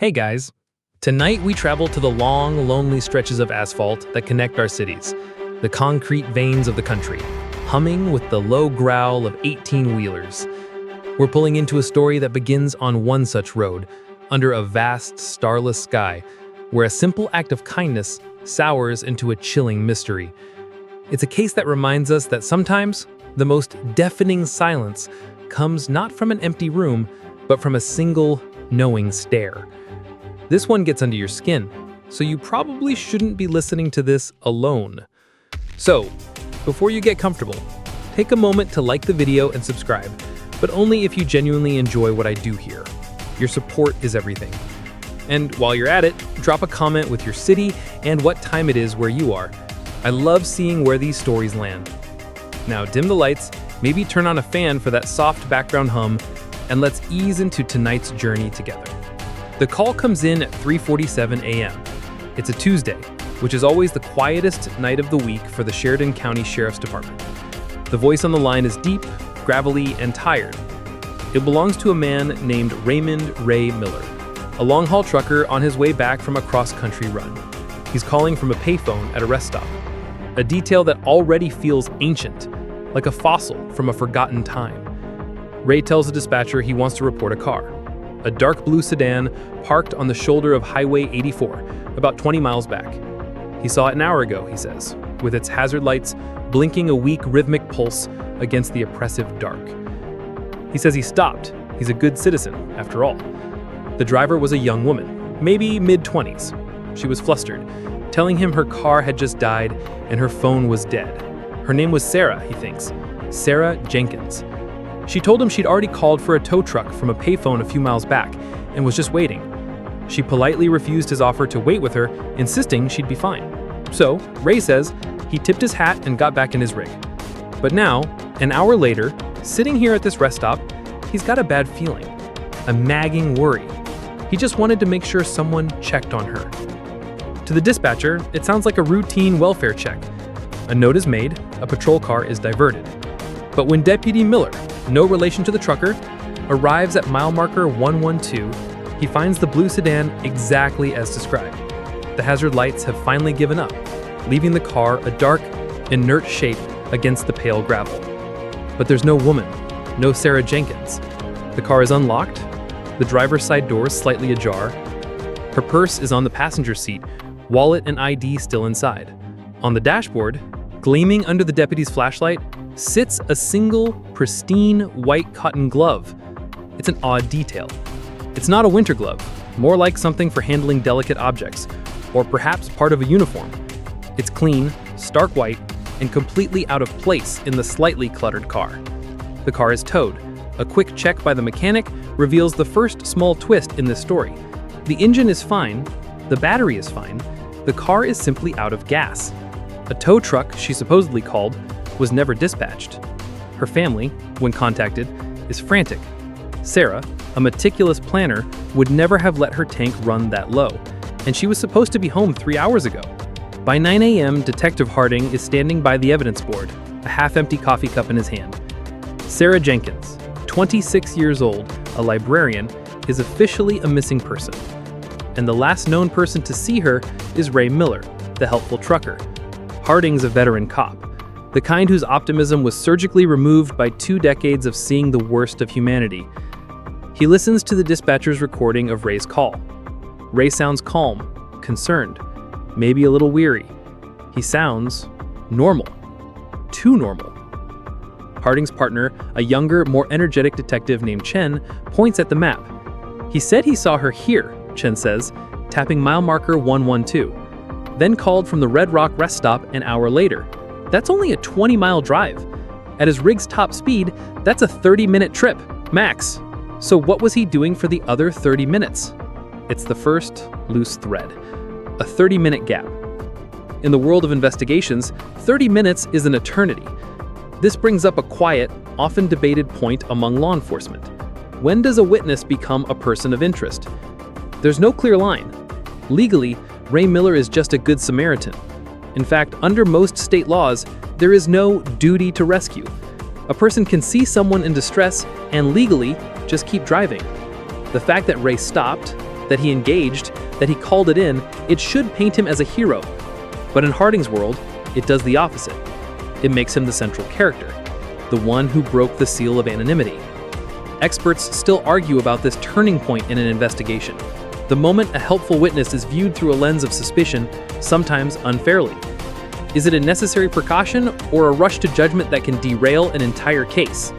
Hey guys! Tonight we travel to the long, lonely stretches of asphalt that connect our cities, the concrete veins of the country, humming with the low growl of 18-wheelers. We're pulling into a story that begins on one such road, under a vast, starless sky, where a simple act of kindness sours into a chilling mystery. It's a case that reminds us that sometimes the most deafening silence comes not from an empty room, but from a single, knowing stare. This one gets under your skin, so you probably shouldn't be listening to this alone. So, before you get comfortable, take a moment to like the video and subscribe, but only if you genuinely enjoy what I do here. Your support is everything. And while you're at it, drop a comment with your city and what time it is where you are. I love seeing where these stories land. Now dim the lights, maybe turn on a fan for that soft background hum, and let's ease into tonight's journey together. The call comes in at 3:47 a.m. It's a Tuesday, which is always the quietest night of the week for the Sheridan County Sheriff's Department. The voice on the line is deep, gravelly, and tired. It belongs to a man named Raymond Ray Miller, a long-haul trucker on his way back from a cross-country run. He's calling from a payphone at a rest stop, a detail that already feels ancient, like a fossil from a forgotten time. Ray tells the dispatcher he wants to report a car. A dark blue sedan parked on the shoulder of Highway 84, about 20 miles back. He saw it an hour ago, he says, with its hazard lights blinking a weak rhythmic pulse against the oppressive dark. He says he stopped. He's a good citizen, after all. The driver was a young woman, maybe mid-20s. She was flustered, telling him her car had just died and her phone was dead. Her name was Sarah, he thinks. Sarah Jenkins. She told him she'd already called for a tow truck from a payphone a few miles back and was just waiting. She politely refused his offer to wait with her, insisting she'd be fine. So, Ray says he tipped his hat and got back in his rig. But now, an hour later, sitting here at this rest stop, he's got a bad feeling, a nagging worry. He just wanted to make sure someone checked on her. To the dispatcher, it sounds like a routine welfare check. A note is made, a patrol car is diverted. But when Deputy Miller, no relation to the trucker, arrives at mile marker 112, he finds the blue sedan exactly as described. The hazard lights have finally given up, leaving the car a dark, inert shape against the pale gravel. But there's no woman, no Sarah Jenkins. The car is unlocked, the driver's side door is slightly ajar. Her purse is on the passenger seat, wallet and ID still inside. On the dashboard, gleaming under the deputy's flashlight, sits a single, pristine white cotton glove. It's an odd detail. It's not a winter glove, more like something for handling delicate objects, or perhaps part of a uniform. It's clean, stark white, and completely out of place in the slightly cluttered car. The car is towed. A quick check by the mechanic reveals the first small twist in this story. The engine is fine, the battery is fine, the car is simply out of gas. A tow truck she supposedly called was never dispatched. Her family, when contacted, is frantic. Sarah, a meticulous planner, would never have let her tank run that low, and she was supposed to be home 3 hours ago. By 9 a.m., Detective Harding is standing by the evidence board, a half-empty coffee cup in his hand. Sarah Jenkins, 26 years old, a librarian, is officially a missing person. And the last known person to see her is Ray Miller, the helpful trucker. Harding's a veteran cop, the kind whose optimism was surgically removed by 2 decades of seeing the worst of humanity. He listens to the dispatcher's recording of Ray's call. Ray sounds calm, concerned, maybe a little weary. He sounds normal. Too normal. Harding's partner, a younger, more energetic detective named Chen, points at the map. He said he saw her here, Chen says, tapping mile marker 112, then called from the Red Rock rest stop an hour later. That's only a 20-mile drive. At his rig's top speed, that's a 30-minute trip, max. So what was he doing for the other 30 minutes? It's the first loose thread, a 30-minute gap. In the world of investigations, 30 minutes is an eternity. This brings up a quiet, often debated point among law enforcement. When does a witness become a person of interest? There's no clear line. Legally, Ray Miller is just a good Samaritan. In fact, under most state laws, there is no duty to rescue. A person can see someone in distress and legally just keep driving. The fact that Ray stopped, that he engaged, that he called it in, it should paint him as a hero. But in Harding's world, it does the opposite. It makes him the central character, the one who broke the seal of anonymity. Experts still argue about this turning point in an investigation. The moment a helpful witness is viewed through a lens of suspicion, sometimes unfairly. Is it a necessary precaution or a rush to judgment that can derail an entire case?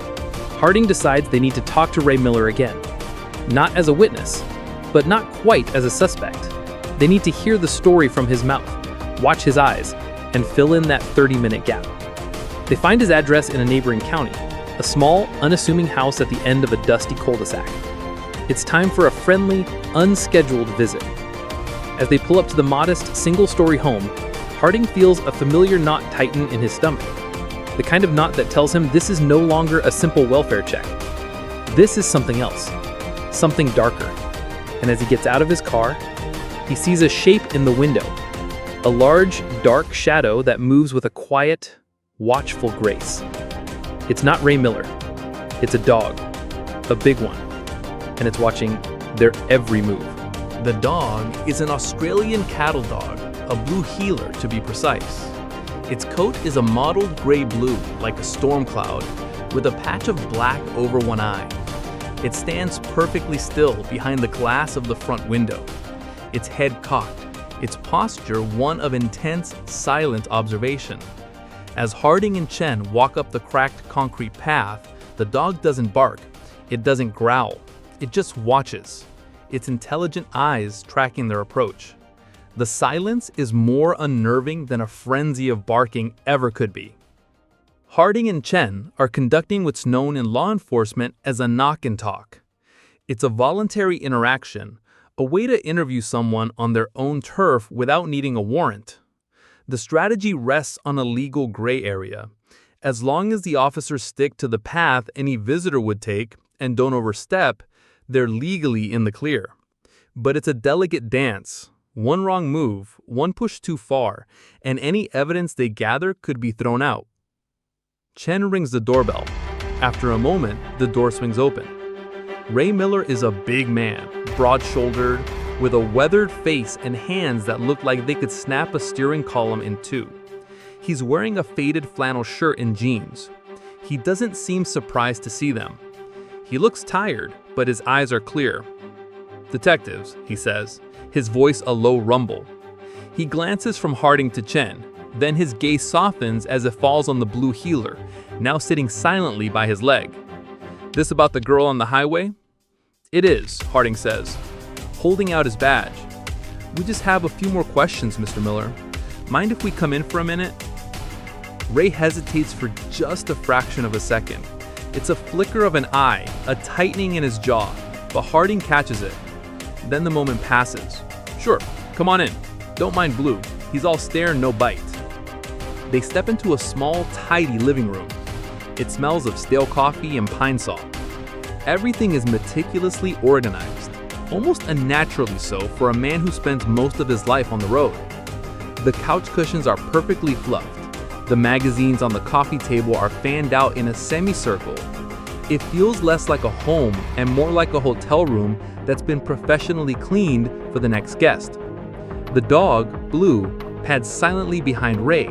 Harding decides they need to talk to Ray Miller again. Not as a witness, but not quite as a suspect. They need to hear the story from his mouth, watch his eyes, and fill in that 30-minute gap. They find his address in a neighboring county, a small, unassuming house at the end of a dusty cul-de-sac. It's time for a friendly, unscheduled visit. As they pull up to the modest, single-story home, Harding feels a familiar knot tighten in his stomach. The kind of knot that tells him this is no longer a simple welfare check. This is something else, something darker. And as he gets out of his car, he sees a shape in the window, a large, dark shadow that moves with a quiet, watchful grace. It's not Ray Miller. It's a dog, a big one, and it's watching their every move. The dog is an Australian cattle dog, a blue heeler to be precise. Its coat is a mottled gray-blue, like a storm cloud, with a patch of black over one eye. It stands perfectly still behind the glass of the front window, its head cocked, its posture one of intense, silent observation. As Harding and Chen walk up the cracked concrete path, the dog doesn't bark, it doesn't growl, it just watches, its intelligent eyes tracking their approach. The silence is more unnerving than a frenzy of barking ever could be. Harding and Chen are conducting what's known in law enforcement as a knock and talk. It's a voluntary interaction, a way to interview someone on their own turf without needing a warrant. The strategy rests on a legal gray area. As long as the officers stick to the path any visitor would take and don't overstep, they're legally in the clear. But it's a delicate dance. One wrong move, one push too far, and any evidence they gather could be thrown out. Chen rings the doorbell. After a moment, the door swings open. Ray Miller is a big man, broad-shouldered, with a weathered face and hands that look like they could snap a steering column in two. He's wearing a faded flannel shirt and jeans. He doesn't seem surprised to see them. He looks tired, but his eyes are clear. "Detectives," he says, his voice a low rumble. He glances from Harding to Chen, then his gaze softens as it falls on the blue heeler, now sitting silently by his leg. "This about the girl on the highway?" "It is," Harding says, holding out his badge. "We just have a few more questions, Mr. Miller. Mind if we come in for a minute?" Ray hesitates for just a fraction of a second. It's a flicker of an eye, a tightening in his jaw, but Harding catches it. Then the moment passes. "Sure, come on in. Don't mind Blue. He's all stare, no bite." They step into a small, tidy living room. It smells of stale coffee and pine saw. Everything is meticulously organized, almost unnaturally so for a man who spends most of his life on the road. The couch cushions are perfectly fluffed. The magazines on the coffee table are fanned out in a semicircle. It feels less like a home and more like a hotel room that's been professionally cleaned for the next guest. The dog, Blue, pads silently behind Ray,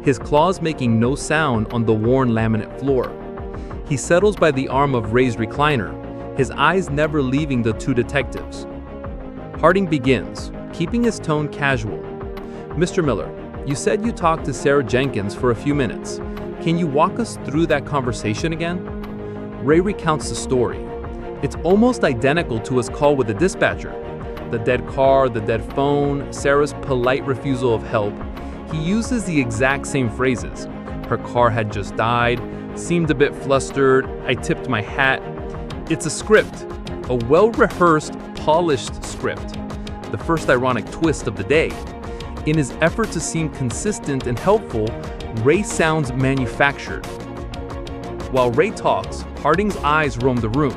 his claws making no sound on the worn laminate floor. He settles by the arm of Ray's recliner, his eyes never leaving the two detectives. Harding begins, keeping his tone casual. "Mr. Miller, you said you talked to Sarah Jenkins for a few minutes. Can you walk us through that conversation again?" Ray recounts the story. It's almost identical to his call with the dispatcher. The dead car, the dead phone, Sarah's polite refusal of help. He uses the exact same phrases. "Her car had just died, seemed a bit flustered, I tipped my hat." It's a script, a well-rehearsed, polished script. The first ironic twist of the day. In his effort to seem consistent and helpful, Ray sounds manufactured. While Ray talks, Harding's eyes roam the room.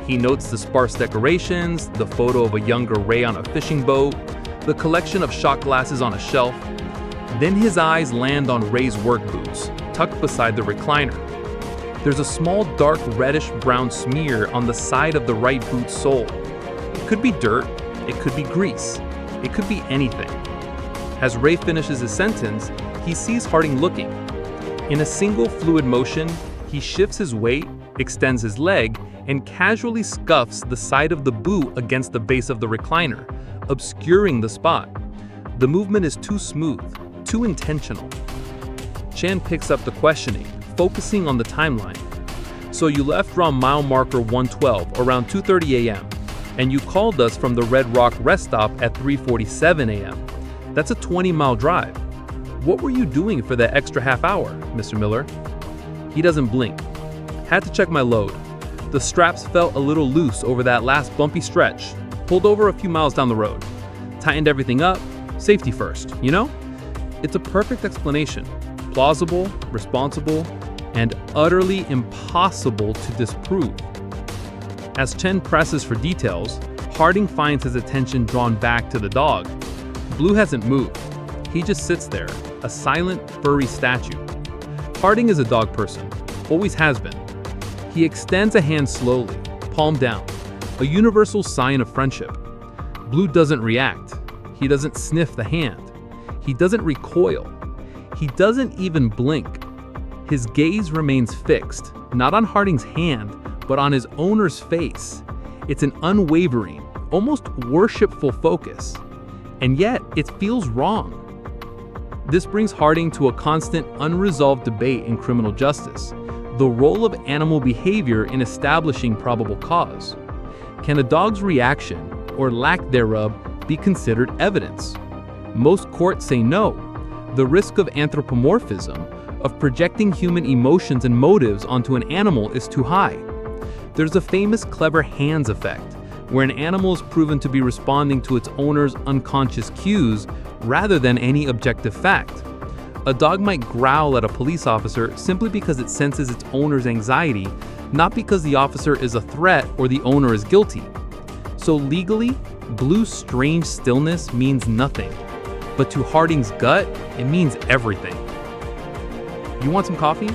He notes the sparse decorations, the photo of a younger Ray on a fishing boat, the collection of shot glasses on a shelf. Then his eyes land on Ray's work boots, tucked beside the recliner. There's a small dark reddish-brown smear on the side of the right boot sole. It could be dirt, It could be grease. It could be anything. As Ray finishes his sentence, he sees Harding looking. In a single fluid motion, he shifts his weight, extends his leg, and casually scuffs the side of the boot against the base of the recliner, obscuring the spot. The movement is too smooth, too intentional. Chan picks up the questioning, focusing on the timeline. So you left around mile marker 112 around 2:30 a.m., and you called us from the Red Rock rest stop at 3:47 a.m. That's a 20-mile drive. What were you doing for that extra half hour, Mr. Miller? He doesn't blink. Had to check my load. The straps felt a little loose over that last bumpy stretch. Pulled over a few miles down the road. Tightened everything up. Safety first, you know? It's a perfect explanation. Plausible, responsible, and utterly impossible to disprove. As Chen presses for details, Harding finds his attention drawn back to the dog. Blue hasn't moved. He just sits there, a silent, furry statue. Harding is a dog person, always has been. He extends a hand slowly, palm down, a universal sign of friendship. Blue doesn't react. He doesn't sniff the hand. He doesn't recoil. He doesn't even blink. His gaze remains fixed, not on Harding's hand, but on his owner's face. It's an unwavering, almost worshipful focus. And yet, it feels wrong. This brings Harding to a constant, unresolved debate in criminal justice: the role of animal behavior in establishing probable cause. Can a dog's reaction, or lack thereof, be considered evidence? Most courts say no. The risk of anthropomorphism, of projecting human emotions and motives onto an animal, is too high. There's a famous clever hands effect, where an animal is proven to be responding to its owner's unconscious cues rather than any objective fact. A dog might growl at a police officer simply because it senses its owner's anxiety, not because the officer is a threat or the owner is guilty. So legally, Blue's strange stillness means nothing. But to Harding's gut, it means everything. You want some coffee?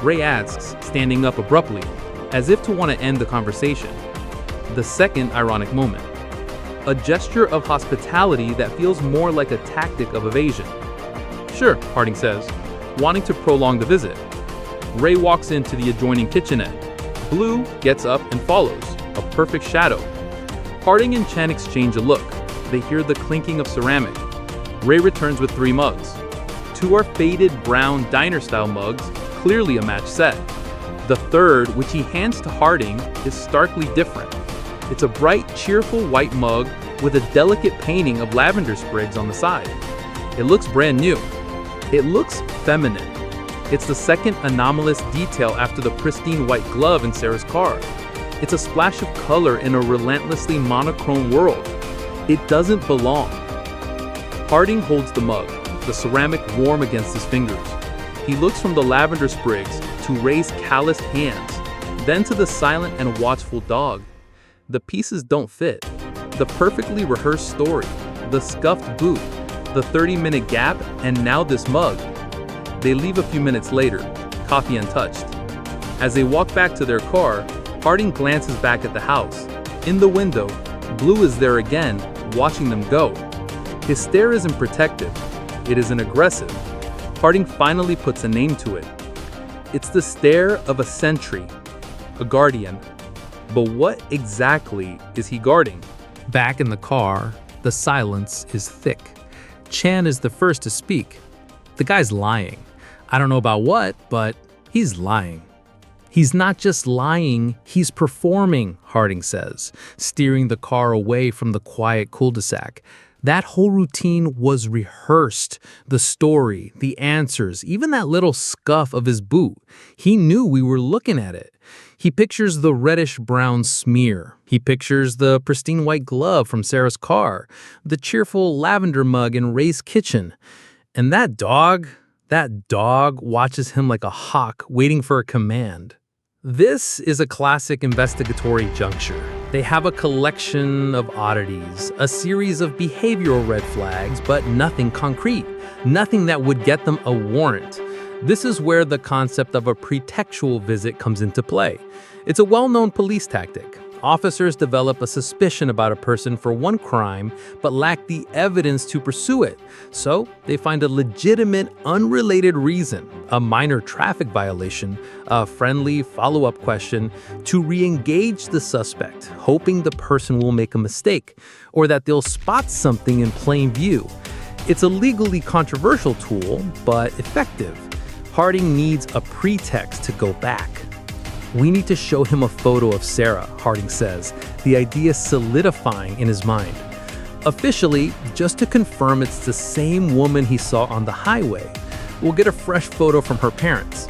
Ray asks, standing up abruptly, as if to want to end the conversation. The second ironic moment. A gesture of hospitality that feels more like a tactic of evasion. Sure, Harding says, wanting to prolong the visit. Ray walks into the adjoining kitchenette. Blue gets up and follows, a perfect shadow. Harding and Chen exchange a look. They hear the clinking of ceramic. Ray returns with 3 mugs. 2 are faded brown diner-style mugs, clearly a match set. The third, which he hands to Harding, is starkly different. It's a bright, cheerful white mug with a delicate painting of lavender sprigs on the side. It looks brand new. It looks feminine. It's the second anomalous detail after the pristine white glove in Sarah's car. It's a splash of color in a relentlessly monochrome world. It doesn't belong. Harding holds the mug, the ceramic warm against his fingers. He looks from the lavender sprigs to Ray's calloused hands, then to the silent and watchful dog. The pieces don't fit. The perfectly rehearsed story, the scuffed boot, the 30-minute gap, and now this mug. They leave a few minutes later, coffee untouched. As they walk back to their car, Harding glances back at the house. In the window, Blue is there again, watching them go. His stare isn't protective. It isn't aggressive. Harding finally puts a name to it. It's the stare of a sentry, a guardian. But what exactly is he guarding? Back in the car, the silence is thick. Chan is the first to speak. The guy's lying. I don't know about what, but he's lying. He's not just lying, he's performing, Harding says, steering the car away from the quiet cul-de-sac. That whole routine was rehearsed. The story, the answers, even that little scuff of his boot. He knew we were looking at it. He pictures the reddish-brown smear. He pictures the pristine white glove from Sarah's car, the cheerful lavender mug in Ray's kitchen. And that dog watches him like a hawk waiting for a command. This is a classic investigatory juncture. They have a collection of oddities, a series of behavioral red flags, but nothing concrete, nothing that would get them a warrant. This is where the concept of a pretextual visit comes into play. It's a well-known police tactic. Officers develop a suspicion about a person for one crime, but lack the evidence to pursue it. So they find a legitimate, unrelated reason, a minor traffic violation, a friendly follow-up question, to re-engage the suspect, hoping the person will make a mistake, or that they'll spot something in plain view. It's a legally controversial tool, but effective. Harding needs a pretext to go back. "We need to show him a photo of Sarah," Harding says, the idea solidifying in his mind. Officially, just to confirm it's the same woman he saw on the highway, we'll get a fresh photo from her parents.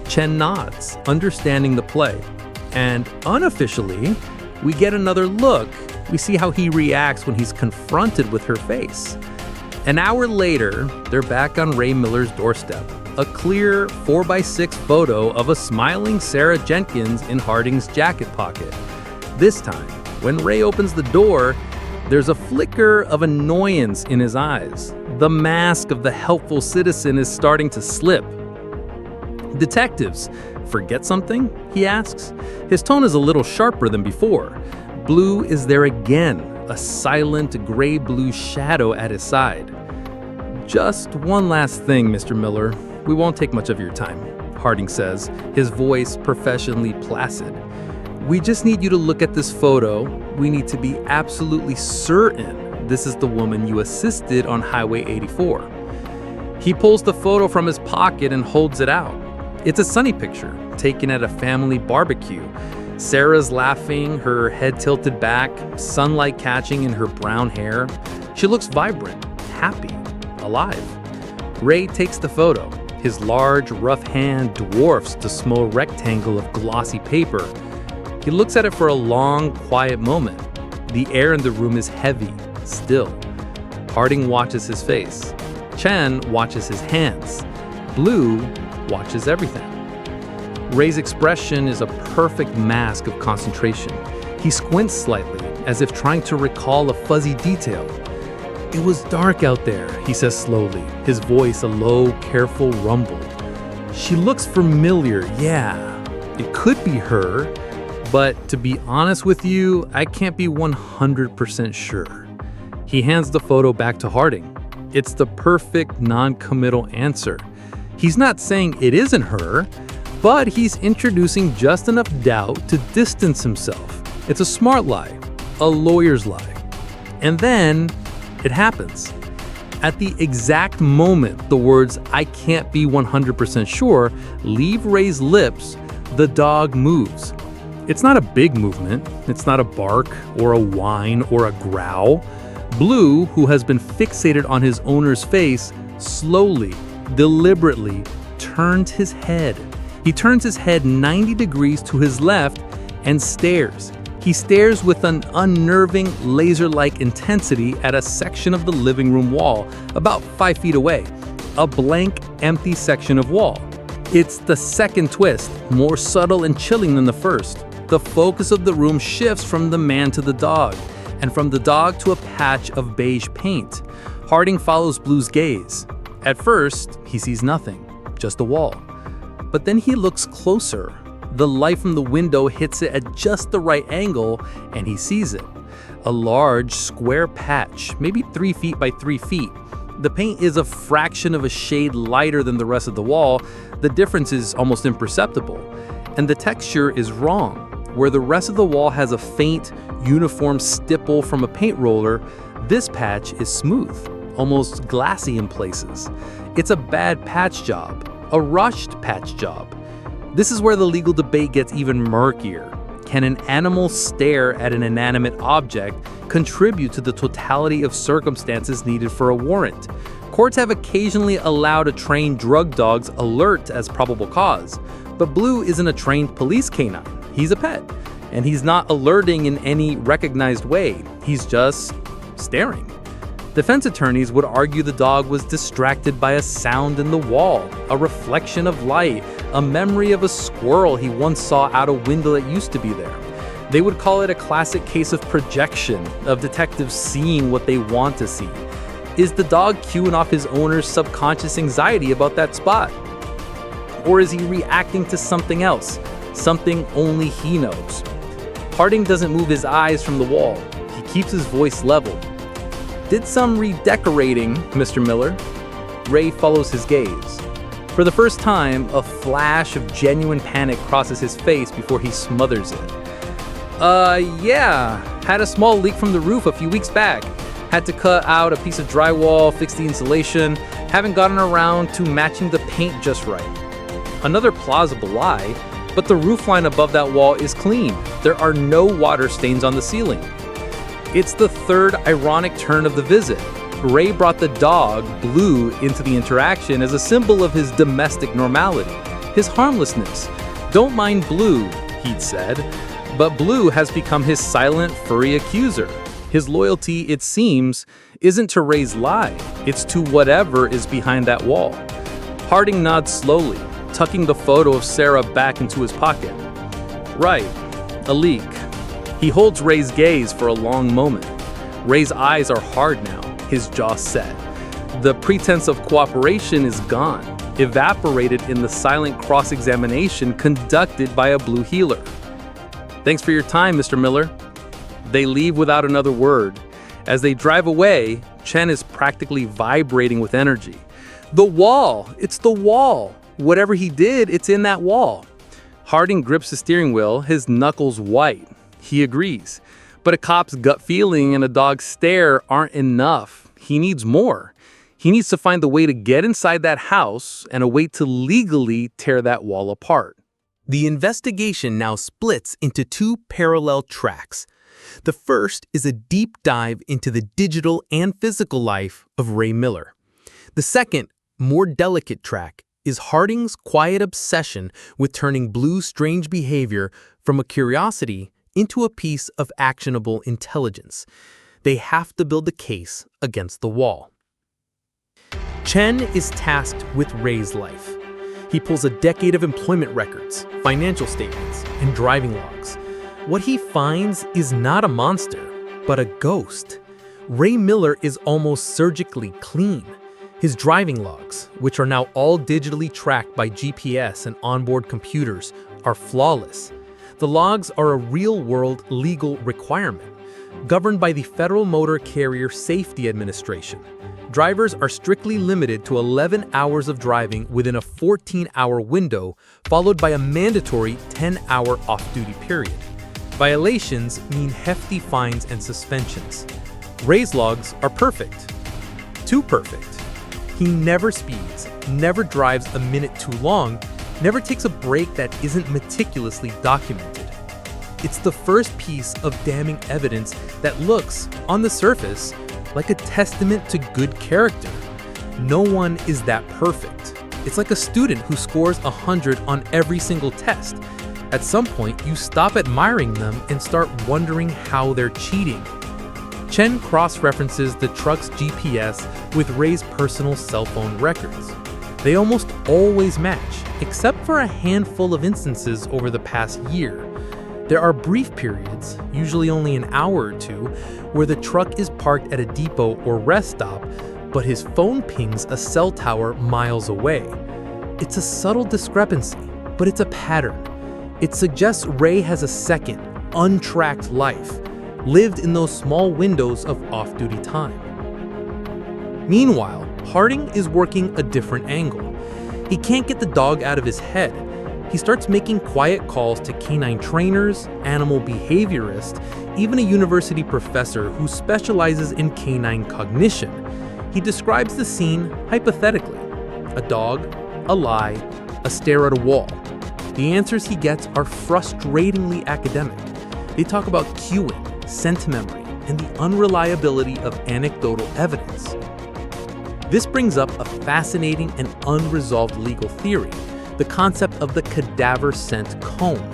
Chen nods, understanding the play. And unofficially, we get another look. We see how he reacts when he's confronted with her face. An hour later, they're back on Ray Miller's doorstep. A clear 4x6 photo of a smiling Sarah Jenkins in Harding's jacket pocket. This time, when Ray opens the door, there's a flicker of annoyance in his eyes. The mask of the helpful citizen is starting to slip. "Detectives, forget something?" he asks. His tone is a little sharper than before. Blue is there again, a silent gray-blue shadow at his side. "Just one last thing, Mr. Miller. We won't take much of your time," Harding says, his voice professionally placid. "We just need you to look at this photo. We need to be absolutely certain this is the woman you assisted on Highway 84. He pulls the photo from his pocket and holds it out. It's a sunny picture, taken at a family barbecue. Sarah's laughing, her head tilted back, sunlight catching in her brown hair. She looks vibrant, happy, alive. Ray takes the photo. His large, rough hand dwarfs the small rectangle of glossy paper. He looks at it for a long, quiet moment. The air in the room is heavy, still. Harding watches his face. Chen watches his hands. Blue watches everything. Ray's expression is a perfect mask of concentration. He squints slightly, as if trying to recall a fuzzy detail. "It was dark out there," he says slowly, his voice a low, careful rumble. "She looks familiar, yeah. It could be her, but to be honest with you, I can't be 100% sure." He hands the photo back to Harding. It's the perfect non-committal answer. He's not saying it isn't her, but he's introducing just enough doubt to distance himself. It's a smart lie, a lawyer's lie. And then it happens. At the exact moment the words "I can't be 100% sure" leave Ray's lips, the dog moves. It's not a big movement. It's not a bark or a whine or a growl. Blue, who has been fixated on his owner's face, slowly, deliberately turns his head. He turns his head 90 degrees to his left and stares. He stares with an unnerving, laser-like intensity at a section of the living room wall, about 5 feet away. A blank, empty section of wall. It's the second twist, more subtle and chilling than the first. The focus of the room shifts from the man to the dog, and from the dog to a patch of beige paint. Harding follows Blue's gaze. At first, he sees nothing, just a wall. But then he looks closer. The light from the window hits it at just the right angle, and he sees it. A large, square patch, maybe 3 feet by 3 feet. The paint is a fraction of a shade lighter than the rest of the wall. The difference is almost imperceptible. And the texture is wrong. Where the rest of the wall has a faint, uniform stipple from a paint roller, this patch is smooth, almost glassy in places. It's a bad patch job, a rushed patch job. This is where the legal debate gets even murkier. Can an animal stare at an inanimate object contribute to the totality of circumstances needed for a warrant? Courts have occasionally allowed a trained drug dog's alert as probable cause, but Blue isn't a trained police canine. He's a pet, and he's not alerting in any recognized way. He's just staring. Defense attorneys would argue the dog was distracted by a sound in the wall, a reflection of light, a memory of a squirrel he once saw out a window that used to be there. They would call it a classic case of projection, of detectives seeing what they want to see. Is the dog cueing off his owner's subconscious anxiety about that spot? Or is he reacting to something else, something only he knows? Harding doesn't move his eyes from the wall. He keeps his voice level. "Did some redecorating, Mr. Miller." Ray follows his gaze. For the first time, a flash of genuine panic crosses his face before he smothers it. Yeah. Had a small leak from the roof a few weeks back. Had to cut out a piece of drywall, fix the insulation. Haven't gotten around to matching the paint just right." Another plausible lie, but the roofline above that wall is clean. There are no water stains on the ceiling. It's the third ironic turn of the visit. Ray brought the dog, Blue, into the interaction as a symbol of his domestic normality, his harmlessness. "Don't mind Blue," he'd said. But Blue has become his silent, furry accuser. His loyalty, it seems, isn't to Ray's lie. It's to whatever is behind that wall. Harding nods slowly, tucking the photo of Sarah back into his pocket. "Right, a leak." He holds Ray's gaze for a long moment. Ray's eyes are hard now, his jaw set. The pretense of cooperation is gone, evaporated in the silent cross-examination conducted by a Blue heeler. "Thanks for your time, Mr. Miller." They leave without another word. As they drive away, Chen is practically vibrating with energy. "The wall! It's the wall! Whatever he did, it's in that wall." Harding grips the steering wheel, his knuckles white. He agrees. But a cop's gut feeling and a dog's stare aren't enough. He needs more. He needs to find the way to get inside that house and a way to legally tear that wall apart. The investigation now splits into two parallel tracks. The first is a deep dive into the digital and physical life of Ray Miller. The second, more delicate track is Harding's quiet obsession with turning Blue's strange behavior from a curiosity into a piece of actionable intelligence. They have to build a case against the wall. Chen is tasked with Ray's life. He pulls a decade of employment records, financial statements, and driving logs. What he finds is not a monster, but a ghost. Ray Miller is almost surgically clean. His driving logs, which are now all digitally tracked by GPS and onboard computers, are flawless. The logs are a real-world legal requirement, governed by the Federal Motor Carrier Safety Administration. Drivers are strictly limited to 11 hours of driving within a 14-hour window, followed by a mandatory 10-hour off-duty period. Violations mean hefty fines and suspensions. Ray's logs are perfect. Too perfect. He never speeds, never drives a minute too long, never takes a break that isn't meticulously documented. It's the first piece of damning evidence that looks, on the surface, like a testament to good character. No one is that perfect. It's like a student who scores 100 on every single test. At some point, you stop admiring them and start wondering how they're cheating. Chen cross-references the truck's GPS with Ray's personal cell phone records. They almost always match, except for a handful of instances over the past year. There are brief periods, usually only an hour or two, where the truck is parked at a depot or rest stop, but his phone pings a cell tower miles away. It's a subtle discrepancy, but it's a pattern. It suggests Ray has a second, untracked life, lived in those small windows of off-duty time. Meanwhile, Harding is working a different angle. He can't get the dog out of his head. He starts making quiet calls to canine trainers, animal behaviorists, even a university professor who specializes in canine cognition. He describes the scene hypothetically: a dog, a lie, a stare at a wall. The answers he gets are frustratingly academic. They talk about cueing, scent memory, and the unreliability of anecdotal evidence. This brings up a fascinating and unresolved legal theory: the concept of the cadaver scent cone.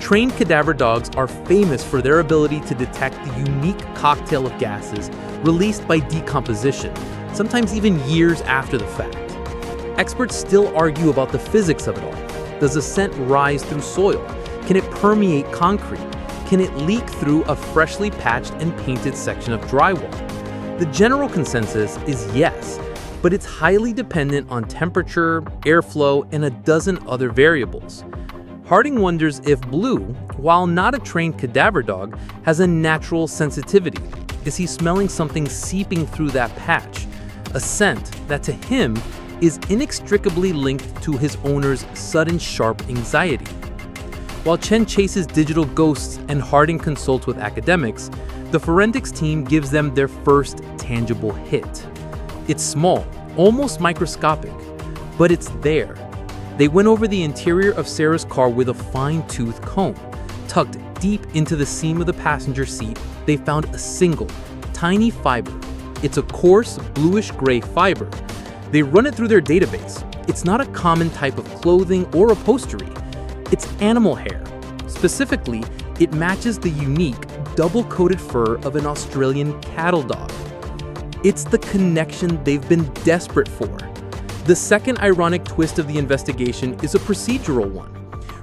Trained cadaver dogs are famous for their ability to detect the unique cocktail of gases released by decomposition, sometimes even years after the fact. Experts still argue about the physics of it all. Does the scent rise through soil? Can it permeate concrete? Can it leak through a freshly patched and painted section of drywall? The general consensus is yes, but it's highly dependent on temperature, airflow, and a dozen other variables. Harding wonders if Blue, while not a trained cadaver dog, has a natural sensitivity. Is he smelling something seeping through that patch? A scent that to him is inextricably linked to his owner's sudden sharp anxiety. While Chen chases digital ghosts and Harding consults with academics, the forensics team gives them their first tangible hit. It's small, almost microscopic, but it's there. They went over the interior of Sarah's car with a fine-tooth comb. Tucked deep into the seam of the passenger seat, they found a single, tiny fiber. It's a coarse, bluish-gray fiber. They run it through their database. It's not a common type of clothing or upholstery. It's animal hair. Specifically, it matches the unique, double-coated fur of an Australian cattle dog. It's the connection they've been desperate for. The second ironic twist of the investigation is a procedural one.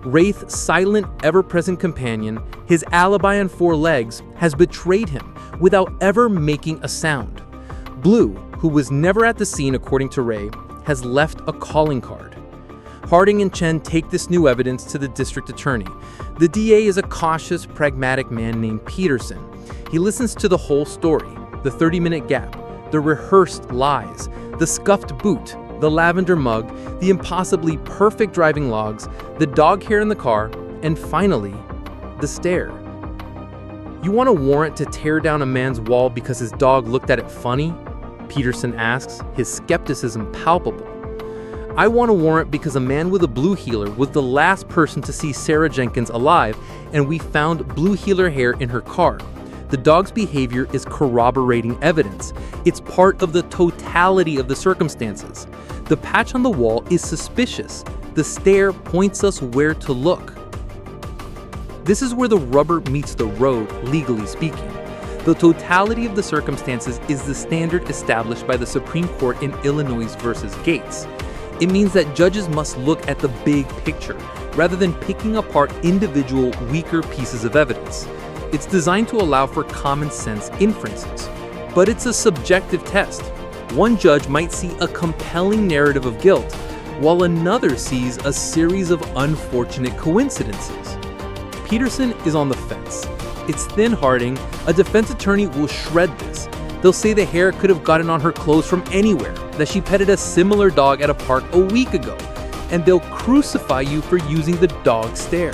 Wraith's silent, ever-present companion, his alibi on four legs, has betrayed him without ever making a sound. Blue, who was never at the scene according to Ray, has left a calling card. Harding and Chen take this new evidence to the district attorney. The DA is a cautious, pragmatic man named Peterson. He listens to the whole story, the 30-minute gap, the rehearsed lies, the scuffed boot, the lavender mug, the impossibly perfect driving logs, the dog hair in the car, and finally, the stare. You want a warrant to tear down a man's wall because his dog looked at it funny? Peterson asks, his skepticism palpable. I want a warrant because a man with a blue heeler was the last person to see Sarah Jenkins alive, and we found blue heeler hair in her car. The dog's behavior is corroborating evidence. It's part of the totality of the circumstances. The patch on the wall is suspicious. The stare points us where to look. This is where the rubber meets the road, legally speaking. The totality of the circumstances is the standard established by the Supreme Court in Illinois versus Gates. It means that judges must look at the big picture, rather than picking apart individual, weaker pieces of evidence. It's designed to allow for common sense inferences. But it's a subjective test. One judge might see a compelling narrative of guilt, while another sees a series of unfortunate coincidences. Peterson is on the fence. It's thin Harding. A defense attorney will shred this. They'll say the hair could have gotten on her clothes from anywhere, that she petted a similar dog at a park a week ago, and they'll crucify you for using the dog stare.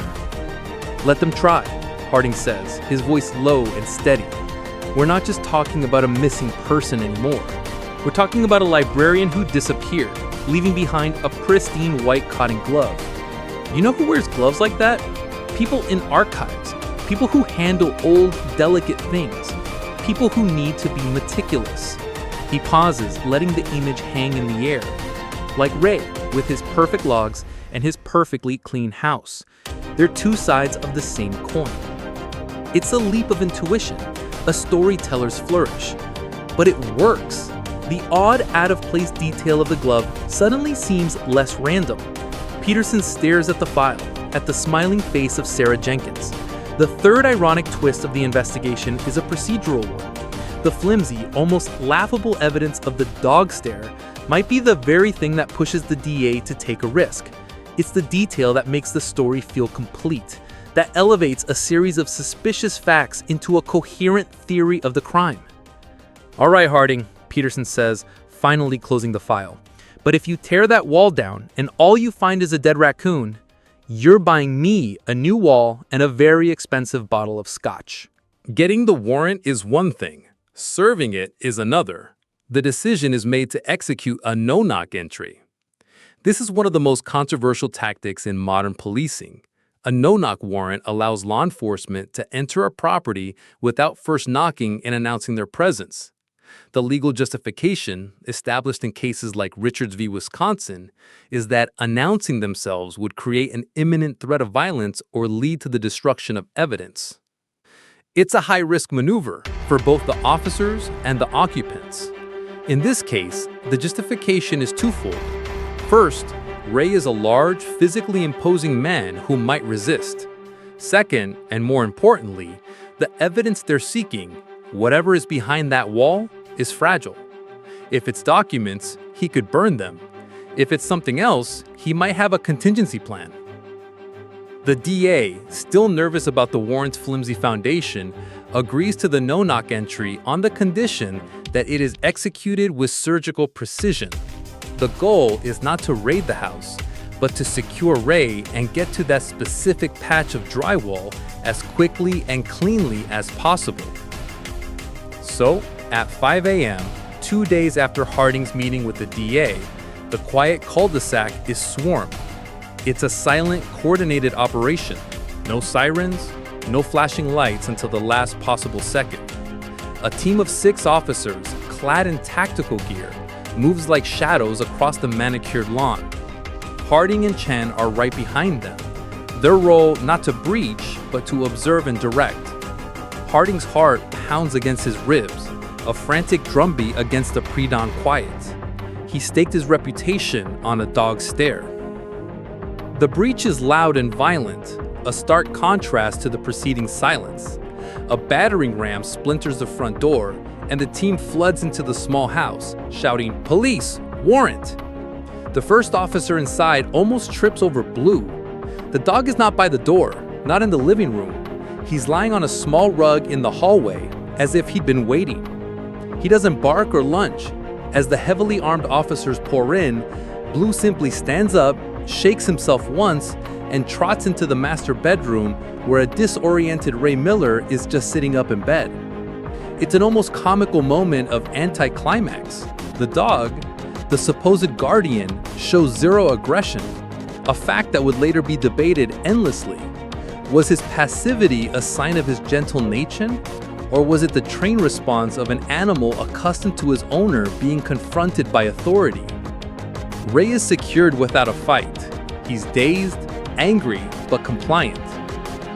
Let them try, Harding says, his voice low and steady. We're not just talking about a missing person anymore. We're talking about a librarian who disappeared, leaving behind a pristine white cotton glove. You know who wears gloves like that? People in archives, people who handle old, delicate things, people who need to be meticulous. He pauses, letting the image hang in the air. Like Ray, with his perfect logs and his perfectly clean house. They're two sides of the same coin. It's a leap of intuition, a storyteller's flourish. But it works. The odd, out-of-place detail of the glove suddenly seems less random. Peterson stares at the file, at the smiling face of Sarah Jenkins. The third ironic twist of the investigation is a procedural one. The flimsy, almost laughable evidence of the dog stare might be the very thing that pushes the DA to take a risk. It's the detail that makes the story feel complete, that elevates a series of suspicious facts into a coherent theory of the crime. All right, Harding, Peterson says, finally closing the file. But if you tear that wall down and all you find is a dead raccoon, you're buying me a new wall and a very expensive bottle of scotch. Getting the warrant is one thing. Serving it is another. The decision is made to execute a no-knock entry. This is one of the most controversial tactics in modern policing. A no-knock warrant allows law enforcement to enter a property without first knocking and announcing their presence. The legal justification, established in cases like Richards v. Wisconsin, is that announcing themselves would create an imminent threat of violence or lead to the destruction of evidence. It's a high-risk maneuver for both the officers and the occupants. In this case, the justification is twofold. First, Ray is a large, physically imposing man who might resist. Second, and more importantly, the evidence they're seeking, whatever is behind that wall, is fragile. If it's documents, he could burn them. If it's something else, he might have a contingency plan. The DA, still nervous about the warrant's flimsy foundation, agrees to the no-knock entry on the condition that it is executed with surgical precision. The goal is not to raid the house, but to secure Ray and get to that specific patch of drywall as quickly and cleanly as possible. So, at 5 a.m., 2 days after Harding's meeting with the DA, the quiet cul-de-sac is swarmed. It's a silent, coordinated operation. No sirens, no flashing lights until the last possible second. A team of 6 officers, clad in tactical gear, moves like shadows across the manicured lawn. Harding and Chen are right behind them. Their role not to breach, but to observe and direct. Harding's heart pounds against his ribs, a frantic drumbeat against the pre-dawn quiet. He staked his reputation on a dog's stare. The breach is loud and violent, a stark contrast to the preceding silence. A battering ram splinters the front door, and the team floods into the small house, shouting, "Police! Warrant!" The first officer inside almost trips over Blue. The dog is not by the door, not in the living room. He's lying on a small rug in the hallway, as if he'd been waiting. He doesn't bark or lunge. As the heavily armed officers pour in, Blue simply stands up, shakes himself once, and trots into the master bedroom where a disoriented Ray Miller is just sitting up in bed. It's an almost comical moment of anticlimax. The dog, the supposed guardian, shows zero aggression, a fact that would later be debated endlessly. Was his passivity a sign of his gentle nature, or was it the trained response of an animal accustomed to his owner being confronted by authority? Ray is secured without a fight. He's dazed, angry, but compliant.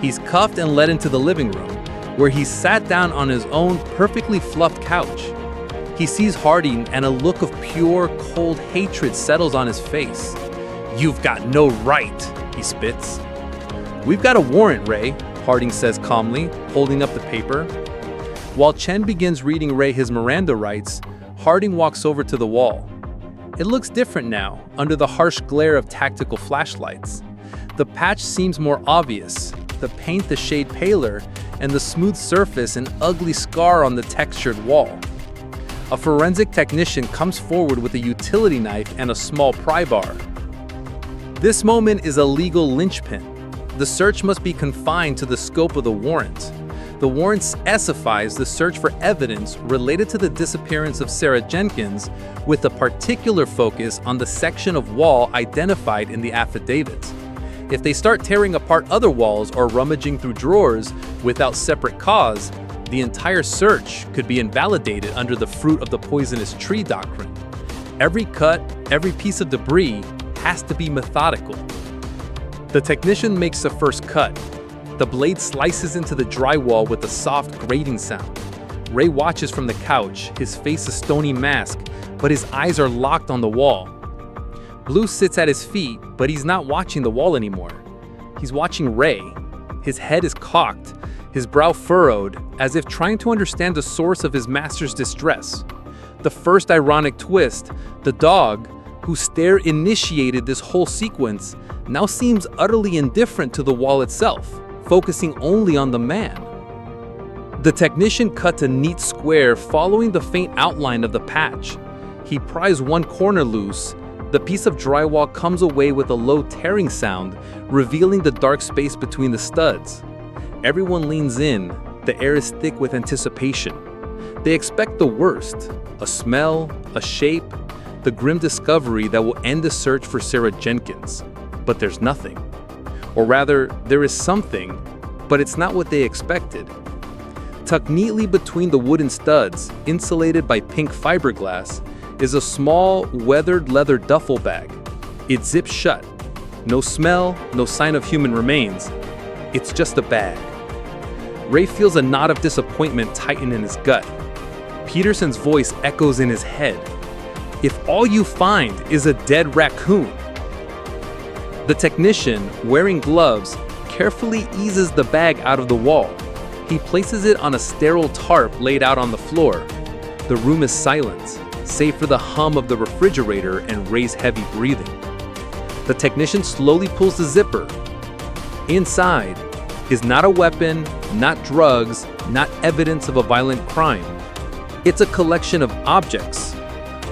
He's cuffed and led into the living room, where he's sat down on his own perfectly fluffed couch. He sees Harding and a look of pure, cold hatred settles on his face. "You've got no right," he spits. "We've got a warrant, Ray," Harding says calmly, holding up the paper. While Chen begins reading Ray his Miranda rights, Harding walks over to the wall. It looks different now, under the harsh glare of tactical flashlights. The patch seems more obvious, the paint the shade paler, and the smooth surface an ugly scar on the textured wall. A forensic technician comes forward with a utility knife and a small pry bar. This moment is a legal linchpin. The search must be confined to the scope of the warrant. The warrant specifies the search for evidence related to the disappearance of Sarah Jenkins, with a particular focus on the section of wall identified in the affidavit. If they start tearing apart other walls or rummaging through drawers without separate cause, the entire search could be invalidated under the fruit of the poisonous tree doctrine. Every cut, every piece of debris has to be methodical. The technician makes the first cut. The blade slices into the drywall with a soft grating sound. Ray watches from the couch, his face a stony mask, but his eyes are locked on the wall. Blue sits at his feet, but he's not watching the wall anymore. He's watching Ray. His head is cocked, his brow furrowed, as if trying to understand the source of his master's distress. The first ironic twist, the dog, whose stare initiated this whole sequence, now seems utterly indifferent to the wall itself, focusing only on the man. The technician cuts a neat square following the faint outline of the patch. He pries one corner loose. The piece of drywall comes away with a low tearing sound, revealing the dark space between the studs. Everyone leans in. The air is thick with anticipation. They expect the worst, a smell, a shape, the grim discovery that will end the search for Sarah Jenkins. But there's nothing. Or rather, there is something, but it's not what they expected. Tucked neatly between the wooden studs, insulated by pink fiberglass, is a small, weathered leather duffel bag. It zips shut. No smell, no sign of human remains. It's just a bag. Ray feels a knot of disappointment tighten in his gut. Peterson's voice echoes in his head. "If all you find is a dead raccoon." The technician, wearing gloves, carefully eases the bag out of the wall. He places it on a sterile tarp laid out on the floor. The room is silent, save for the hum of the refrigerator and Ray's heavy breathing. The technician slowly pulls the zipper. Inside is not a weapon, not drugs, not evidence of a violent crime. It's a collection of objects.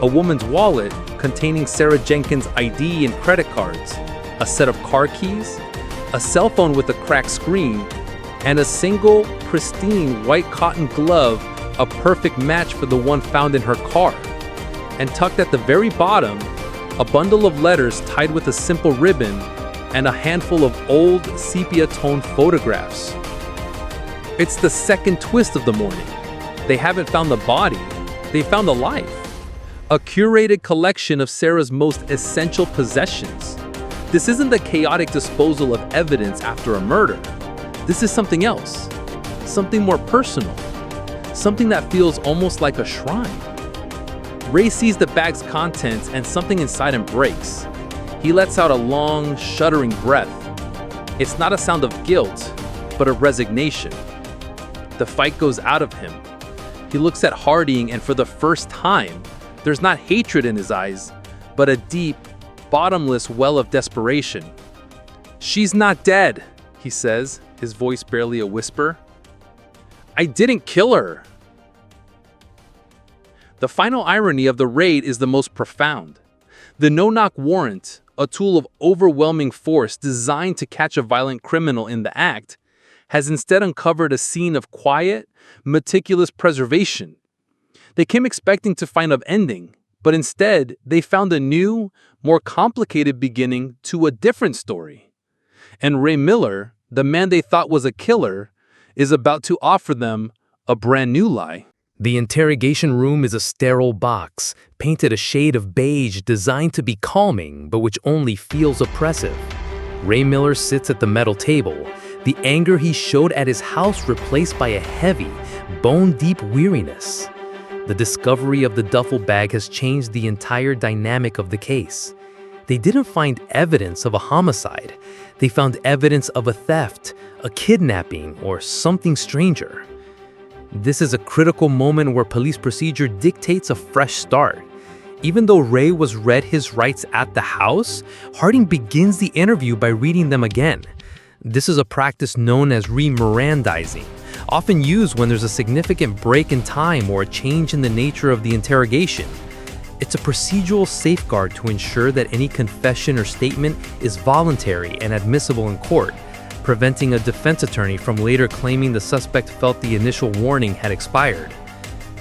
A woman's wallet containing Sarah Jenkins' ID and credit cards, a set of car keys, a cell phone with a cracked screen, and a single, pristine white cotton glove, a perfect match for the one found in her car. And tucked at the very bottom, a bundle of letters tied with a simple ribbon and a handful of old sepia-toned photographs. It's the second twist of the morning. They haven't found the body, they found a life. A curated collection of Sarah's most essential possessions. This isn't the chaotic disposal of evidence after a murder. This is something else, something more personal, something that feels almost like a shrine. Ray sees the bag's contents and something inside him breaks. He lets out a long, shuddering breath. It's not a sound of guilt, but of resignation. The fight goes out of him. He looks at Harding, and for the first time, there's not hatred in his eyes, but a deep, bottomless well of desperation. "She's not dead," he says, his voice barely a whisper. "I didn't kill her." The final irony of the raid is the most profound. The no-knock warrant, a tool of overwhelming force designed to catch a violent criminal in the act, has instead uncovered a scene of quiet, meticulous preservation. They came expecting to find an ending, but instead they found a new, more complicated beginning to a different story. And Ray Miller, the man they thought was a killer, is about to offer them a brand new lie. The interrogation room is a sterile box, painted a shade of beige designed to be calming, but which only feels oppressive. Ray Miller sits at the metal table, the anger he showed at his house replaced by a heavy, bone-deep weariness. The discovery of the duffel bag has changed the entire dynamic of the case. They didn't find evidence of a homicide. They found evidence of a theft, a kidnapping, or something stranger. This is a critical moment where police procedure dictates a fresh start. Even though Ray was read his rights at the house, Harding begins the interview by reading them again. This is a practice known as re-Mirandizing, often used when there's a significant break in time or a change in the nature of the interrogation. It's a procedural safeguard to ensure that any confession or statement is voluntary and admissible in court, preventing a defense attorney from later claiming the suspect felt the initial warning had expired.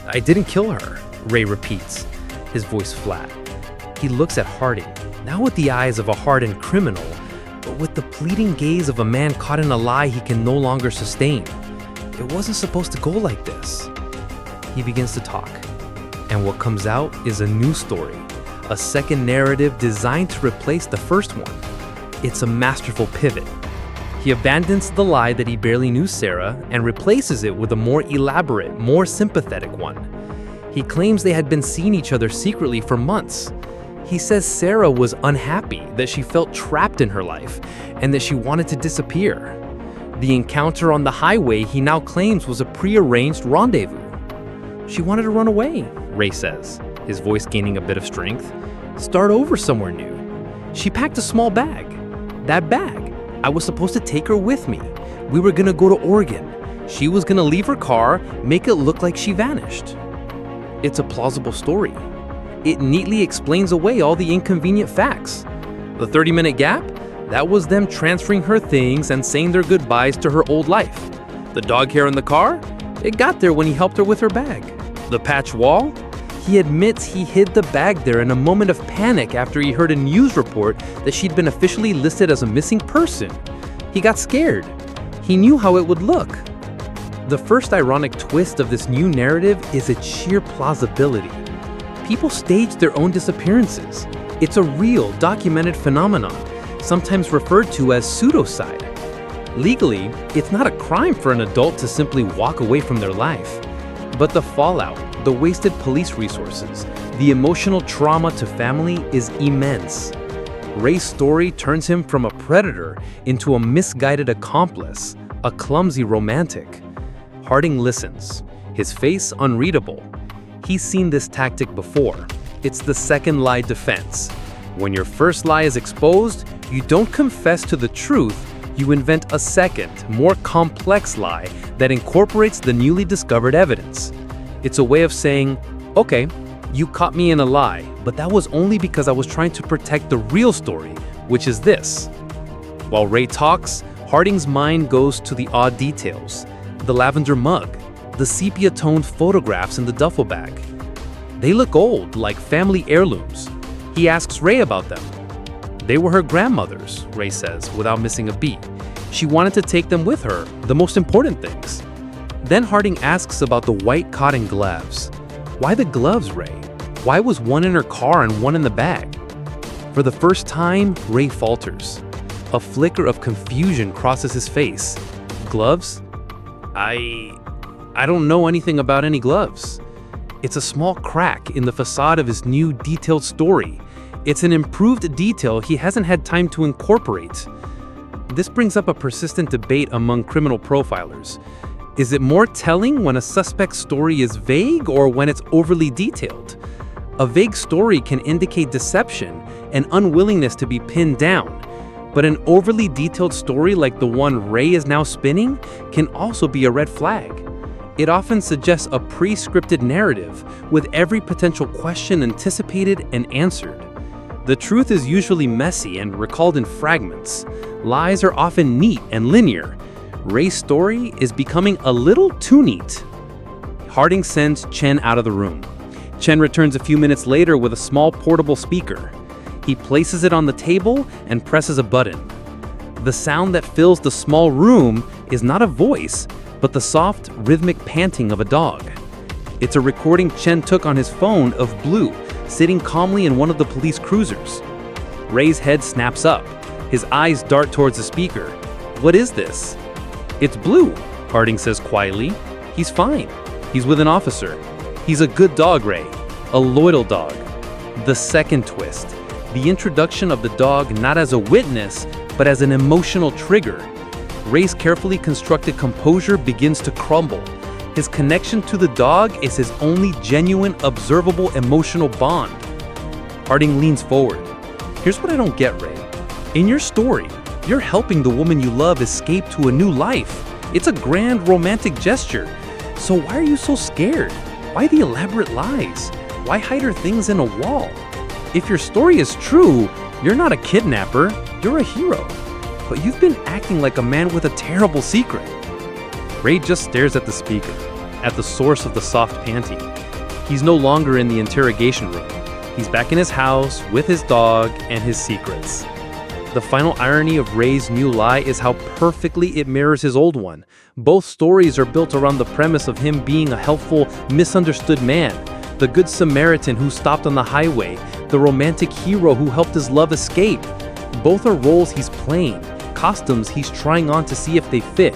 "I didn't kill her," Ray repeats, his voice flat. He looks at Harding, now with the eyes of a hardened criminal, but with the pleading gaze of a man caught in a lie he can no longer sustain. "It wasn't supposed to go like this." He begins to talk, and what comes out is a new story, a second narrative designed to replace the first one. It's a masterful pivot. He abandons the lie that he barely knew Sarah and replaces it with a more elaborate, more sympathetic one. He claims they had been seeing each other secretly for months. He says Sarah was unhappy, that she felt trapped in her life, and that she wanted to disappear. The encounter on the highway he now claims was a prearranged rendezvous. "She wanted to run away," Ray says, his voice gaining a bit of strength. "Start over somewhere new. She packed a small bag. That bag. I was supposed to take her with me. We were gonna go to Oregon. She was gonna leave her car, make it look like she vanished." It's a plausible story. It neatly explains away all the inconvenient facts. The 30-minute gap? That was them transferring her things and saying their goodbyes to her old life. The dog hair in the car? It got there when he helped her with her bag. The patch wall? He admits he hid the bag there in a moment of panic after he heard a news report that she'd been officially listed as a missing person. He got scared. He knew how it would look. The first ironic twist of this new narrative is its sheer plausibility. People stage their own disappearances. It's a real, documented phenomenon, sometimes referred to as pseudocide. Legally, it's not a crime for an adult to simply walk away from their life. But the fallout, the wasted police resources, the emotional trauma to family is immense. Ray's story turns him from a predator into a misguided accomplice, a clumsy romantic. Harding listens, his face unreadable. He's seen this tactic before. It's the second lie defense. When your first lie is exposed, you don't confess to the truth, You invent a second, more complex lie that incorporates the newly discovered evidence. It's a way of saying, okay, you caught me in a lie, but that was only because I was trying to protect the real story, which is this. While Ray talks, Harding's mind goes to the odd details. The lavender mug, the sepia-toned photographs in the duffel bag. They look old, like family heirlooms. He asks Ray about them. They were her grandmother's, Ray says, without missing a beat. She wanted to take them with her, the most important things. Then Harding asks about the white cotton gloves. Why the gloves, Ray? Why was one in her car and one in the bag? For the first time, Ray falters. A flicker of confusion crosses his face. Gloves? I don't know anything about any gloves. It's a small crack in the facade of his new detailed story. It's an improved detail he hasn't had time to incorporate. This brings up a persistent debate among criminal profilers. Is it more telling when a suspect's story is vague or when it's overly detailed? A vague story can indicate deception and unwillingness to be pinned down, but an overly detailed story like the one Ray is now spinning can also be a red flag. It often suggests a pre-scripted narrative with every potential question anticipated and answered. The truth is usually messy and recalled in fragments. Lies are often neat and linear. Ray's story is becoming a little too neat. Harding sends Chen out of the room. Chen returns a few minutes later with a small portable speaker. He places it on the table and presses a button. The sound that fills the small room is not a voice, but the soft, rhythmic panting of a dog. It's a recording Chen took on his phone of Blue, sitting calmly in one of the police cruisers. Ray's head snaps up. His eyes dart towards the speaker. What is this? It's Blue, Harding says quietly. He's fine. He's with an officer. He's a good dog, Ray. A loyal dog. The second twist. The introduction of the dog not as a witness, but as an emotional trigger. Ray's carefully constructed composure begins to crumble. His connection to the dog is his only genuine, observable emotional bond. Harding leans forward. Here's what I don't get, Ray. In your story, you're helping the woman you love escape to a new life. It's a grand romantic gesture. So why are you so scared? Why the elaborate lies? Why hide her things in a wall? If your story is true, you're not a kidnapper, you're a hero. But you've been acting like a man with a terrible secret. Ray just stares at the speaker, at the source of the soft panting. He's no longer in the interrogation room. He's back in his house with his dog and his secrets. The final irony of Ray's new lie is how perfectly it mirrors his old one. Both stories are built around the premise of him being a helpful, misunderstood man, the good Samaritan who stopped on the highway, the romantic hero who helped his love escape. Both are roles he's playing, costumes he's trying on to see if they fit.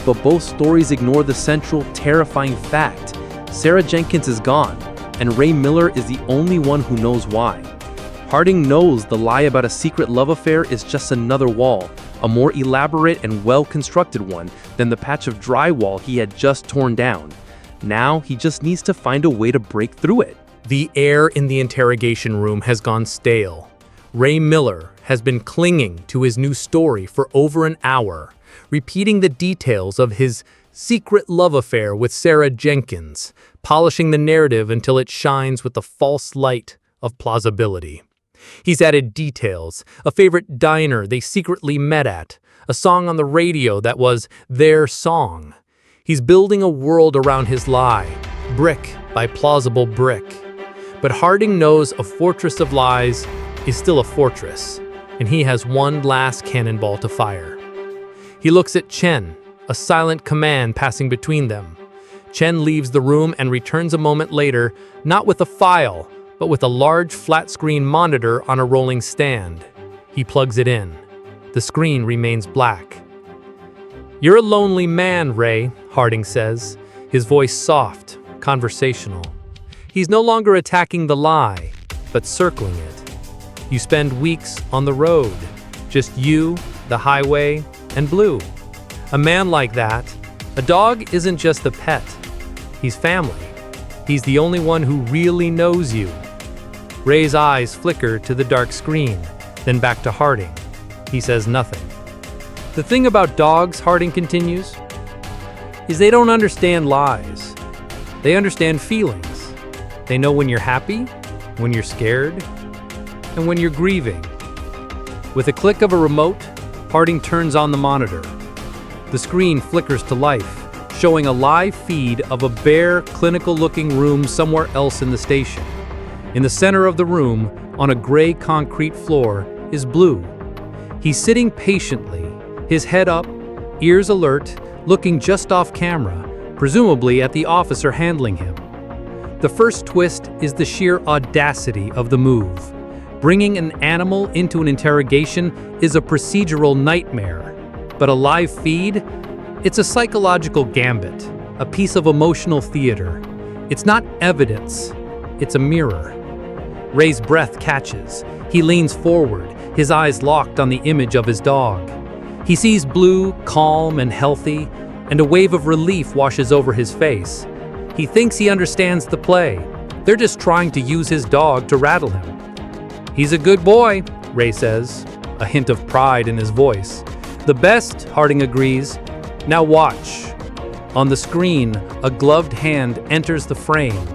But both stories ignore the central, terrifying fact. Sarah Jenkins is gone, and Ray Miller is the only one who knows why. Harding knows the lie about a secret love affair is just another wall, a more elaborate and well-constructed one than the patch of drywall he had just torn down. Now he just needs to find a way to break through it. The air in the interrogation room has gone stale. Ray Miller has been clinging to his new story for over an hour, repeating the details of his secret love affair with Sarah Jenkins, polishing the narrative until it shines with the false light of plausibility. He's added details, a favorite diner they secretly met at, a song on the radio that was their song. He's building a world around his lie, brick by plausible brick. But Harding knows a fortress of lies is still a fortress, and he has one last cannonball to fire. He looks at Chen, a silent command passing between them. Chen leaves the room and returns a moment later, not with a file, but with a large flat-screen monitor on a rolling stand. He plugs it in. The screen remains black. "You're a lonely man, Ray," Harding says, his voice soft, conversational. He's no longer attacking the lie, but circling it. You spend weeks on the road, just you, the highway, and Blue. A man like that, a dog isn't just a pet. He's family. He's the only one who really knows you. Ray's eyes flicker to the dark screen, then back to Harding. He says nothing. The thing about dogs, Harding continues, is they don't understand lies. They understand feelings. They know when you're happy, when you're scared, and when you're grieving. With a click of a remote, Harding turns on the monitor. The screen flickers to life, showing a live feed of a bare, clinical-looking room somewhere else in the station. In the center of the room, on a gray concrete floor, is Blue. He's sitting patiently, his head up, ears alert, looking just off camera, presumably at the officer handling him. The first twist is the sheer audacity of the move. Bringing an animal into an interrogation is a procedural nightmare, but a live feed? It's a psychological gambit, a piece of emotional theater. It's not evidence, it's a mirror. Ray's breath catches. He leans forward, his eyes locked on the image of his dog. He sees Blue, calm and healthy, and a wave of relief washes over his face. He thinks he understands the play. They're just trying to use his dog to rattle him. "He's a good boy," Ray says, a hint of pride in his voice. "The best," Harding agrees. "Now watch." On the screen, a gloved hand enters the frame.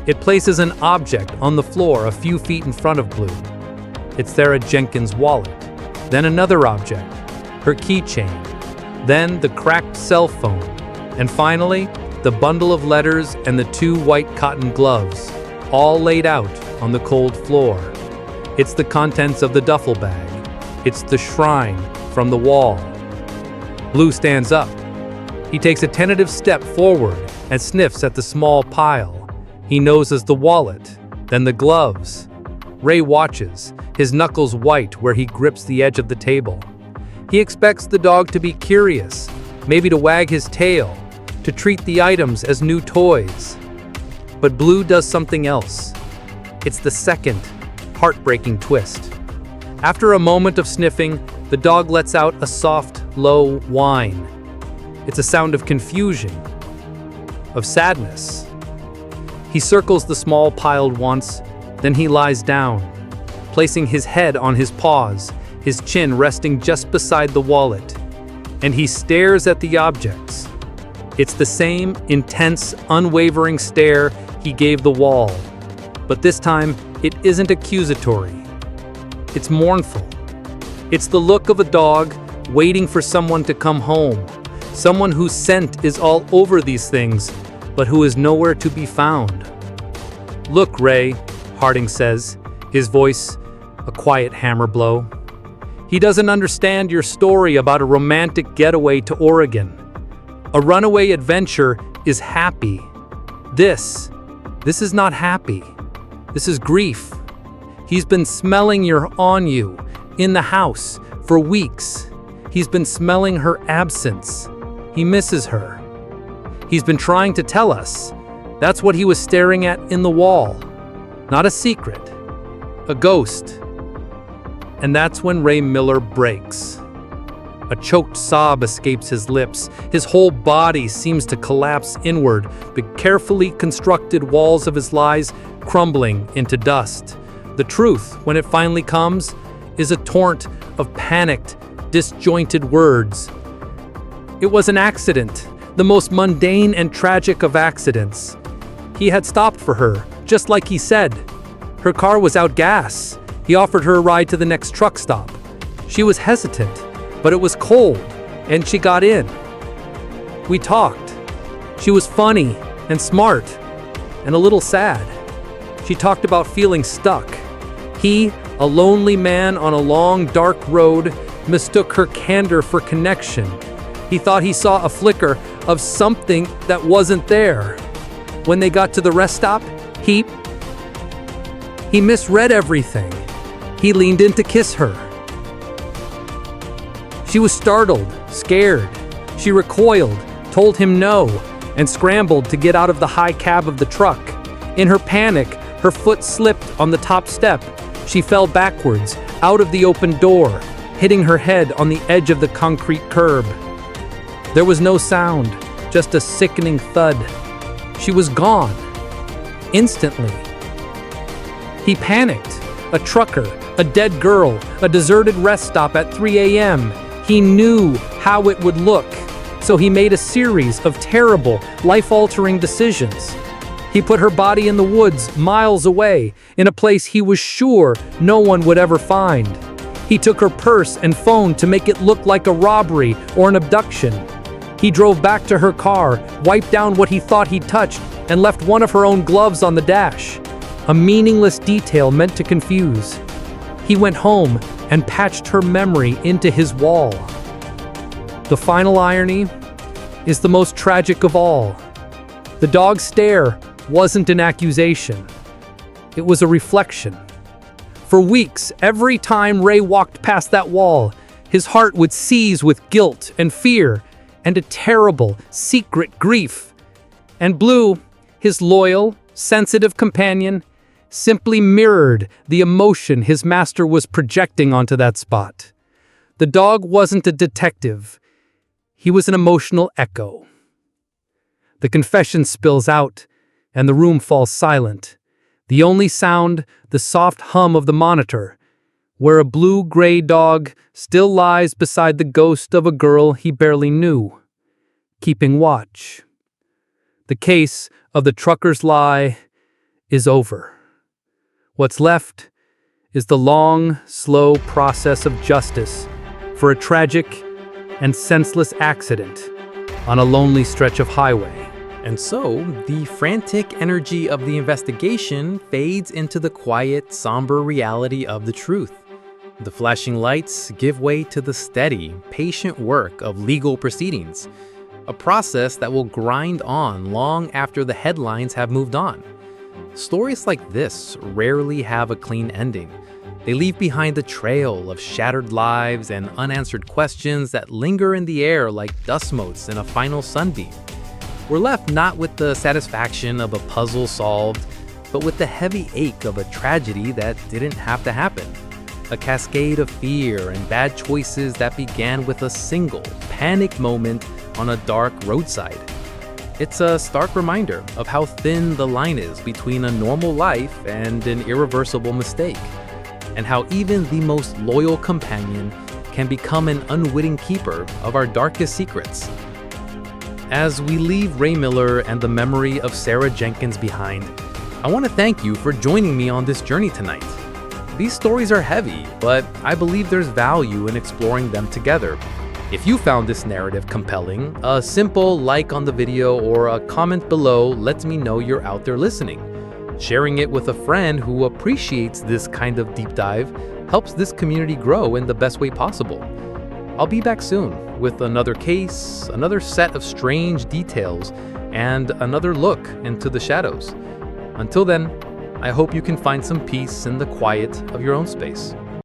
It places an object on the floor a few feet in front of Blue. It's Sarah Jenkins' wallet. Then another object, her keychain. Then the cracked cell phone. And finally, the bundle of letters and the 2 white cotton gloves, all laid out on the cold floor. It's the contents of the duffel bag. It's the shrine from the wall. Blue stands up. He takes a tentative step forward and sniffs at the small pile. He noses the wallet, then the gloves. Ray watches, his knuckles white where he grips the edge of the table. He expects the dog to be curious, maybe to wag his tail, to treat the items as new toys. But Blue does something else. It's the second, heartbreaking twist. After a moment of sniffing, the dog lets out a soft, low whine. It's a sound of confusion, of sadness. He circles the small pile once, then he lies down, placing his head on his paws, his chin resting just beside the wallet, and he stares at the objects. It's the same intense, unwavering stare he gave the wall, but this time it isn't accusatory. It's mournful. It's the look of a dog waiting for someone to come home, someone whose scent is all over these things, but who is nowhere to be found. "Look, Ray," Harding says, his voice a quiet hammer blow. "He doesn't understand your story about a romantic getaway to Oregon. A runaway adventure is happy. This is not happy. This is grief. He's been smelling on you, in the house, for weeks. He's been smelling her absence. He misses her. He's been trying to tell us. That's what he was staring at in the wall. Not a secret. A ghost." And that's when Ray Miller breaks. A choked sob escapes his lips. His whole body seems to collapse inward, the carefully constructed walls of his lies crumbling into dust. The truth, when it finally comes, is a torrent of panicked, disjointed words. It was an accident, the most mundane and tragic of accidents. He had stopped for her, just like he said. Her car was out gas. He offered her a ride to the next truck stop. She was hesitant, but it was cold, and she got in. We talked. She was funny and smart and a little sad. She talked about feeling stuck. He, a lonely man on a long, dark road, mistook her candor for connection. He thought he saw a flicker of something that wasn't there. When they got to the rest stop, he misread everything. He leaned in to kiss her. She was startled, scared. She recoiled, told him no, and scrambled to get out of the high cab of the truck. In her panic, her foot slipped on the top step. She fell backwards, out of the open door, hitting her head on the edge of the concrete curb. There was no sound, just a sickening thud. She was gone. Instantly. He panicked. A trucker, a dead girl, a deserted rest stop at 3 a.m. He knew how it would look, so he made a series of terrible, life-altering decisions. He put her body in the woods, miles away, in a place he was sure no one would ever find. He took her purse and phone to make it look like a robbery or an abduction. He drove back to her car, wiped down what he thought he'd touched, and left one of her own gloves on the dash. A meaningless detail meant to confuse. He went home and patched her memory into his wall. The final irony is the most tragic of all. The dog's stare wasn't an accusation. It was a reflection. For weeks, every time Ray walked past that wall, his heart would seize with guilt and fear and a terrible, secret grief. And Blue, his loyal, sensitive companion, simply mirrored the emotion his master was projecting onto that spot. The dog wasn't a detective. He was an emotional echo. The confession spills out, and the room falls silent. The only sound, the soft hum of the monitor, where a blue-gray dog still lies beside the ghost of a girl he barely knew, keeping watch. The case of the trucker's lie is over. What's left is the long, slow process of justice for a tragic and senseless accident on a lonely stretch of highway. And so, the frantic energy of the investigation fades into the quiet, somber reality of the truth. The flashing lights give way to the steady, patient work of legal proceedings, a process that will grind on long after the headlines have moved on. Stories like this rarely have a clean ending. They leave behind a trail of shattered lives and unanswered questions that linger in the air like dust motes in a final sunbeam. We're left not with the satisfaction of a puzzle solved, but with the heavy ache of a tragedy that didn't have to happen. A cascade of fear and bad choices that began with a single, panic moment on a dark roadside. It's a stark reminder of how thin the line is between a normal life and an irreversible mistake, and how even the most loyal companion can become an unwitting keeper of our darkest secrets. As we leave Ray Miller and the memory of Sarah Jenkins behind, I want to thank you for joining me on this journey tonight. These stories are heavy, but I believe there's value in exploring them together. If you found this narrative compelling, a simple like on the video or a comment below lets me know you're out there listening. Sharing it with a friend who appreciates this kind of deep dive helps this community grow in the best way possible. I'll be back soon with another case, another set of strange details, and another look into the shadows. Until then, I hope you can find some peace in the quiet of your own space.